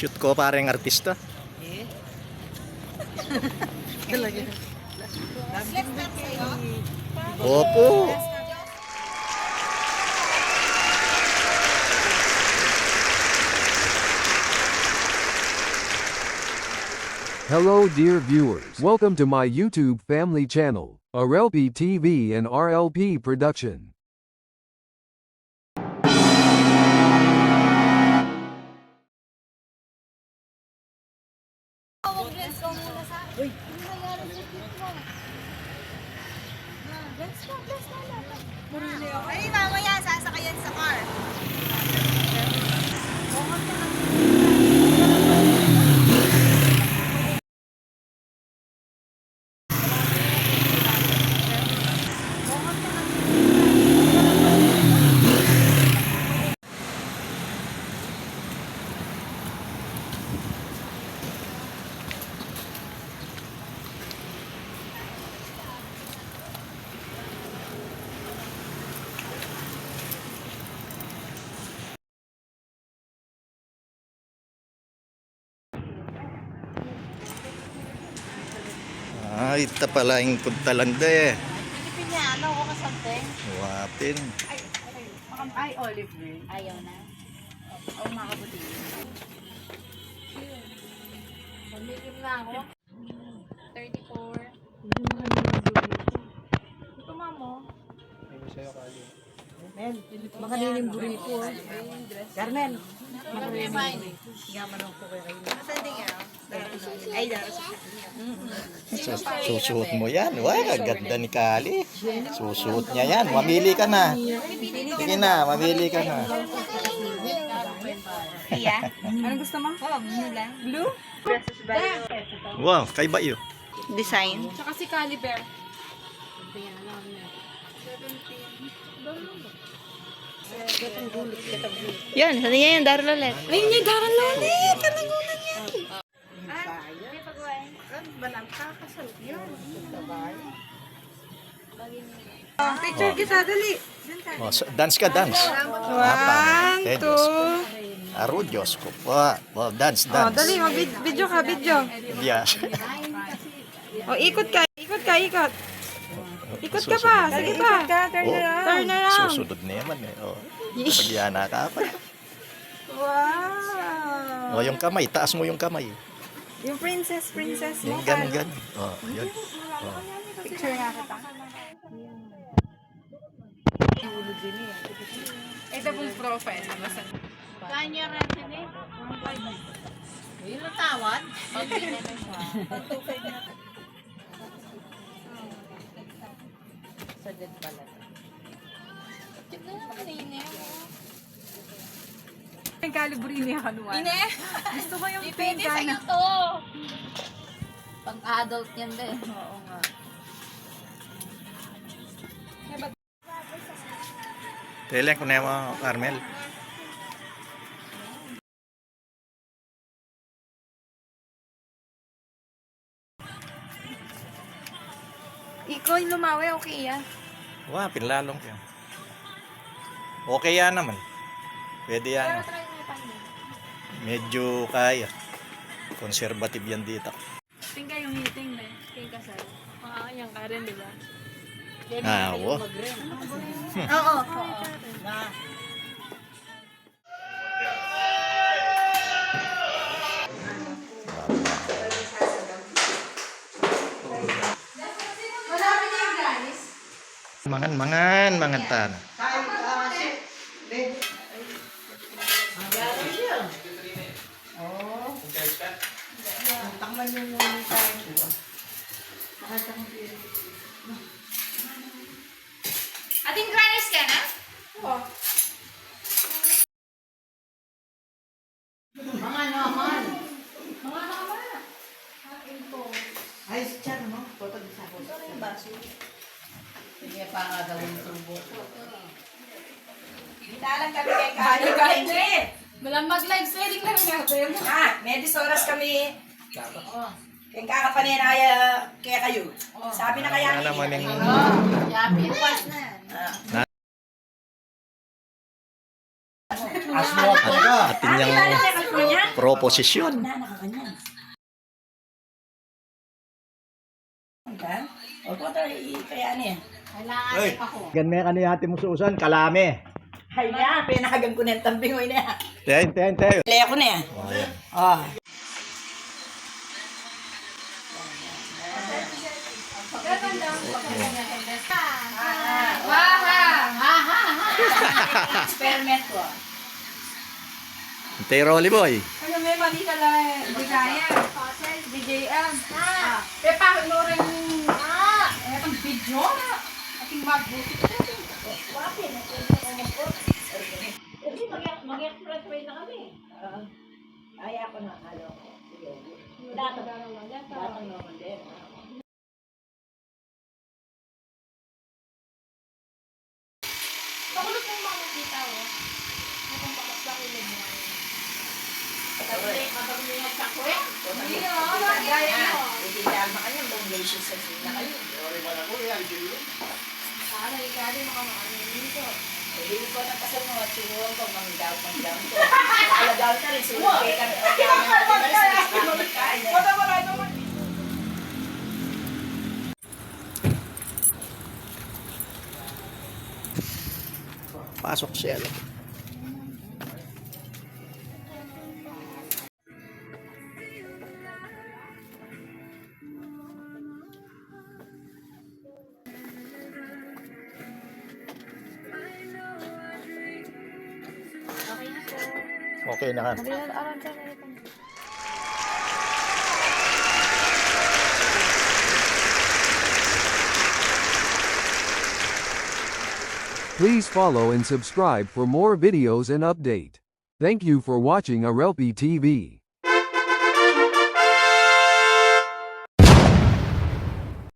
Shoot ko parang artista. Eh? Talaga. Opo. Hello dear viewers, welcome to my YouTube family channel, RLP TV and RLP Production. Ay, mamaya sasakayan sa car. Ay, ita pala yung puntalanda eh. Pilipin niya, ano ko kasanteng? Wapin. Ay, olive green. Ayaw na. O, makabuti. Pamilip na ako. 34. Ito, mamo. Makanining burrito. Carmen. Makanining. Ay, daras. Susuot mo yan. Wah, kaganda ni Kali. Susuot niya yan. Mamili ka na. Sige na, mamili ka na. Iya. Ano gusto mo? Oo, blue. Wow, kay Bayo. Design. Tsaka si Caliber. Yun, sa niya yung Darla ulit. Ayun niya, Daran Lolit! Kalangunan yan! Picture kita, dali. Oh, dance ka, dance. One, two. Aro, Diyos ko pa. Oh, dance, Oh, dance. dali, mag-video ka, video. Yeah. Oh, ikot ka, ikot ka, ikot. Ikot ka pa, sige pa. Turn around. Susunod na yaman eh. Oh. Pagyana ka pa. Wow. Oh, yung kamay, taas mo yung kamay. Yung princess mo. Yung gan. Oh, yun. Oh. Picture nga kita. Ito pong profile. Kanya rin sini. Yung tawad? Okay na lang siya. Sagad pala. Tignan mo kanina. Yung kaliburi niya kanuan. Ine! Gusto ko yung Pwede pink sa'yo na. to! Pang-adult yan din. Oo nga. Telen ko na yung mga Carmel. Ikaw yung lumawi, okay yan. Wah, pinlalong yan. Okay yan naman. Pwede yan. Medyo kaya. Conservative yan dito. Tingka yung meeting na kay kasal. Makakanyang ka rin, di ba? Ah, wo. Oo. Mangan tan. Ating granis ka na? Oo. Mga naman. Mga naman. Ay, si Charo, no? Toto di sa ako. Ito yung baso. Hindi pa nga gawin turbo. Hinalang kami kay Kali. Walang mag-live selling lang natin. Medis oras kami. Oo. Kaya kakapaninaya kaya kayo. Sabi na kaya Ano naman yung Yapi. Bukas na yan. ating niyang proposisyon. Ganme ka ni ate mo suusan, kalame. Hay na, pinahagan ko na yung tambingoy na. Ten. Laya ko na. Ah. Experiment ko. Tay Rolly boy. Ano may mali ka lang. Hindi kaya. DJM. Pepa, ano rin itong video? Ating magbuti. Mag-express way na kami. Ay, ako na. Halo. Datang naman din. Pakulot mo yung mga makita, oh. Itong pakasakilin mo. Mapag-ingat sa kwet. Hindi, oh. Bagay mo. Hindi dahil sa kanya, foundation sa sila kayo. Para ikali makamakanin dito. Hindi ko napasal mo at sinuwang ko, mangdaw ko. Nakalagaw ka rin, sulit ka rin. Pasok siya. Okay na ka. Please follow and subscribe for more videos and update. Thank you for watching Arelpi TV.